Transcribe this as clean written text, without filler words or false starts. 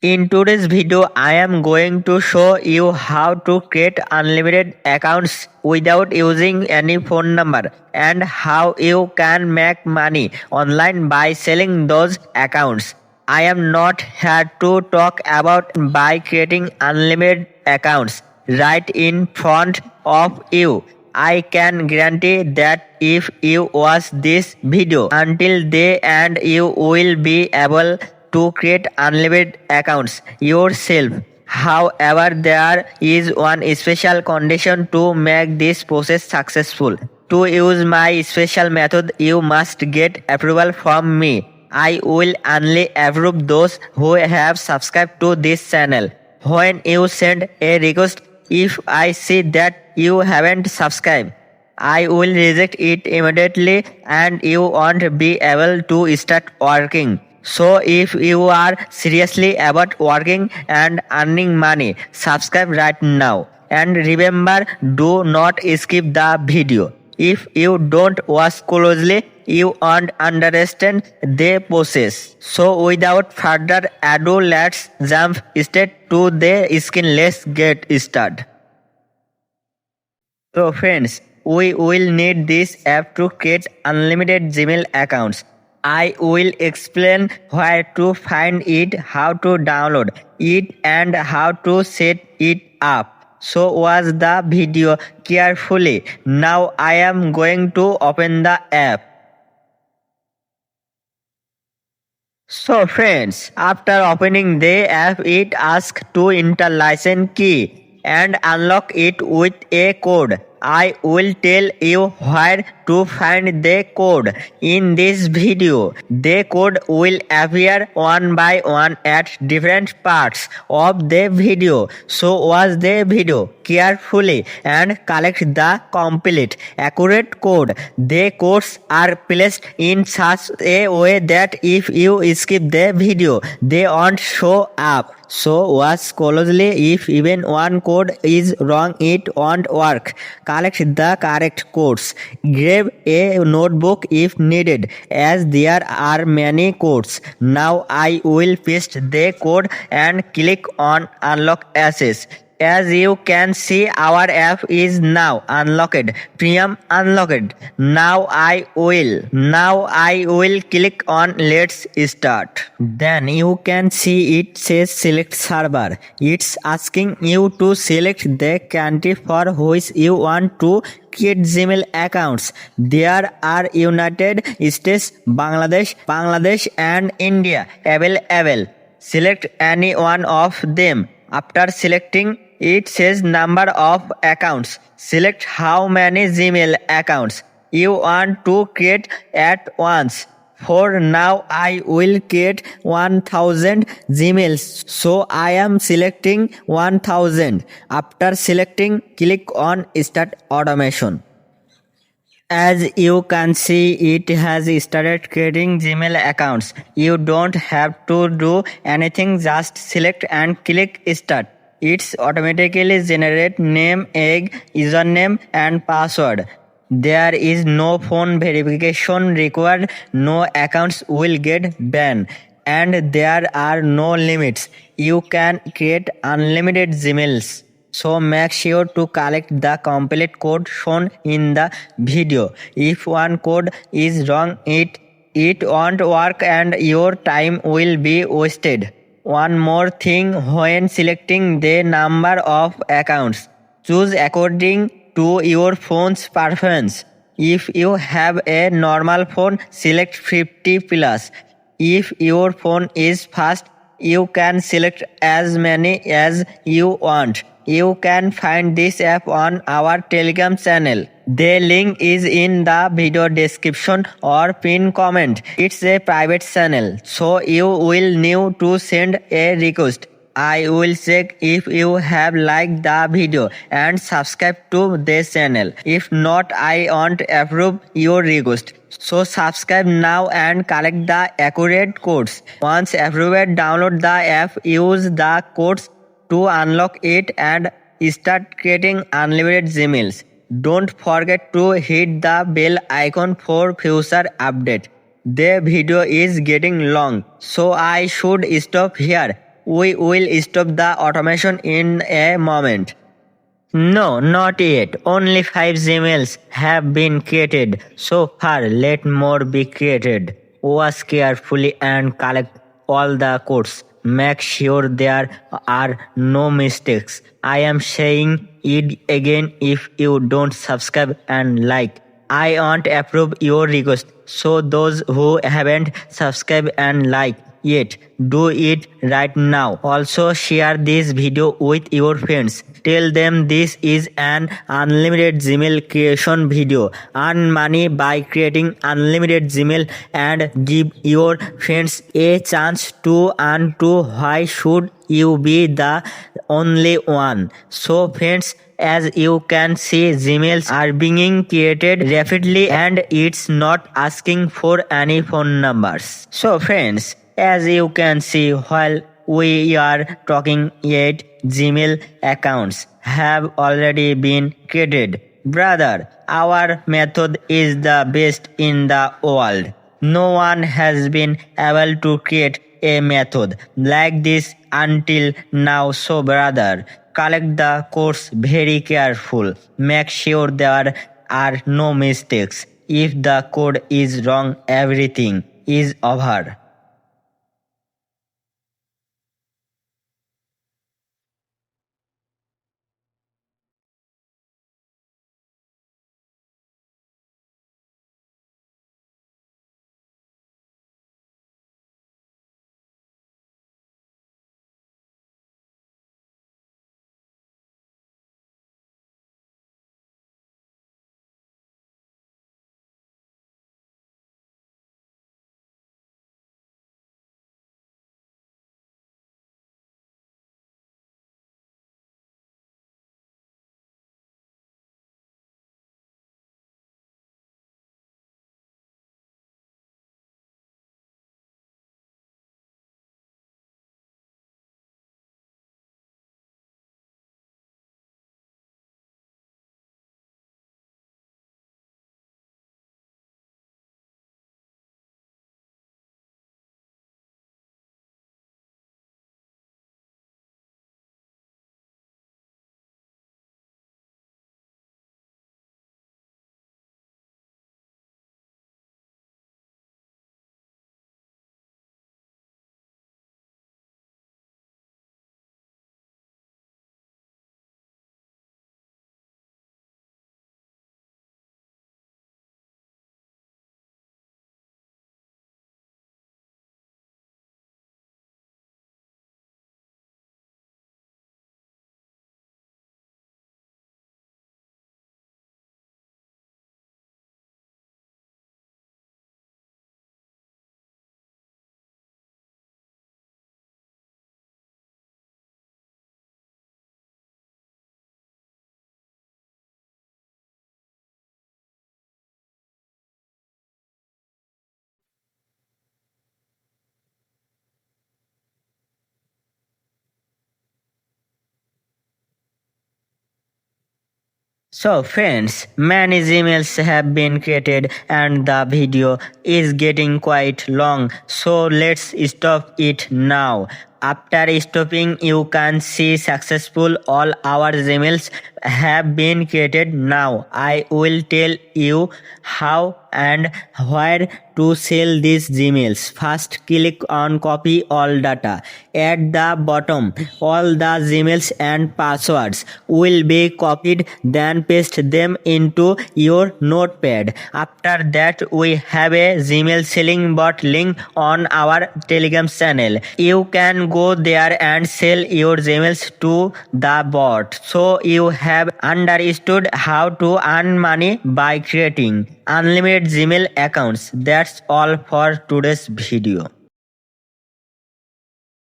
In today's video, I am going to show you how to create unlimited accounts without using any phone number and how you can make money online by selling those accounts. I am not here to talk about by creating unlimited accounts right in front of you. I can guarantee that if you watch this video until the end, you will be able to create unlimited accounts yourself. However, there is one special condition to make this process successful. To use my special method, you must get approval from me. I will only approve those who have subscribed to this channel. When you send a request, if I see that you haven't subscribed, I will reject it immediately and you won't be able to start working. So if you are seriously about working and earning money, subscribe right now. And remember, do not skip the video. If you don't watch closely, you won't understand the process. So without further ado, let's jump straight to the screen. Let's get started. So friends, we will need this app to create unlimited Gmail accounts. I will explain where to find it, how to download it and how to set it up. So watch the video carefully. Now I am going to open the app. So friends, after opening the app, it asks to enter license key and unlock it with a code. I will tell you where to find the code in this video. The code will appear one by one at different parts of the video. So watch the video carefully and collect the complete accurate code. The codes are placed in such a way that if you skip the video, they won't show up. So watch closely. If even one code is wrong, it won't work. Collect the correct codes. Grab a notebook if needed, as there are many codes. Now I will paste the code and click on Unlock Access. As you can see, our app is now unlocked. Premium unlocked. Now I will click on Let's Start. Then you can see it says Select Server. It's asking you to select the country for which you want to create Gmail accounts. There are United States, Bangladesh and India available. Select any one of them. After selecting, it says number of accounts. Select how many Gmail accounts you want to create at once. For now, I will create 1000 Gmails. So I am selecting 1000. After selecting, click on Start Automation. As you can see, it has started creating Gmail accounts. You don't have to do anything, just select and click Start. It's automatically generate name, username and password. There is no phone verification required, no accounts will get banned, and there are no limits. You can create unlimited Gmails. So make sure to collect the complete code shown in the video. If one code is wrong, it won't work and your time will be wasted. One more thing, when selecting the number of accounts, choose according to your phone's preference. If you have a normal phone, select 50 plus. If your phone is fast, you can select as many as you want. You can find this app on our Telegram channel. The link is in the video description or pinned comment. It's a private channel, so you will need to send a request. I will check if you have liked the video and subscribe to this channel. If not, I won't approve your request. So subscribe now and collect the accurate codes. Once approved, download the app, use the codes to unlock it and start creating unlimited Gmails. Don't forget to hit the bell icon for future update. The video is getting long, so I should stop here. We will stop the automation in a moment. No, not yet. Only 5 Gmails have been created so far. Let more be created. Watch carefully and collect all the codes. Make sure there are no mistakes. I am saying it again if you don't subscribe and like. I want to approve your request. So those who haven't subscribed and like yet, do it right now. Also share this video with your friends. Tell them this is an unlimited Gmail creation video. Earn money by creating unlimited Gmail and give your friends a chance to earn too. Why should you be the only one? So friends, as you can see, Gmails are being created rapidly and it's not asking for any phone numbers. So friends, as you can see, while we are talking, 8 Gmail accounts have already been created. Brother, our method is the best in the world. No one has been able to create a method like this until now. So brother, collect the codes very careful. Make sure there are no mistakes. If the code is wrong, everything is over. So friends, many emails have been created and the video is getting quite long. So let's stop it now. After stopping, you can see successful all our emails have been created. Now I will tell you how and where to sell these Gmails. First, click on copy all data. At the bottom, all the Gmails and passwords will be copied, then paste them into your notepad. After that, we have a Gmail selling bot link on our Telegram channel. You can go there and sell your Gmails to the bot. So you have understood how to earn money by creating unlimited Gmail accounts. That's all for today's video.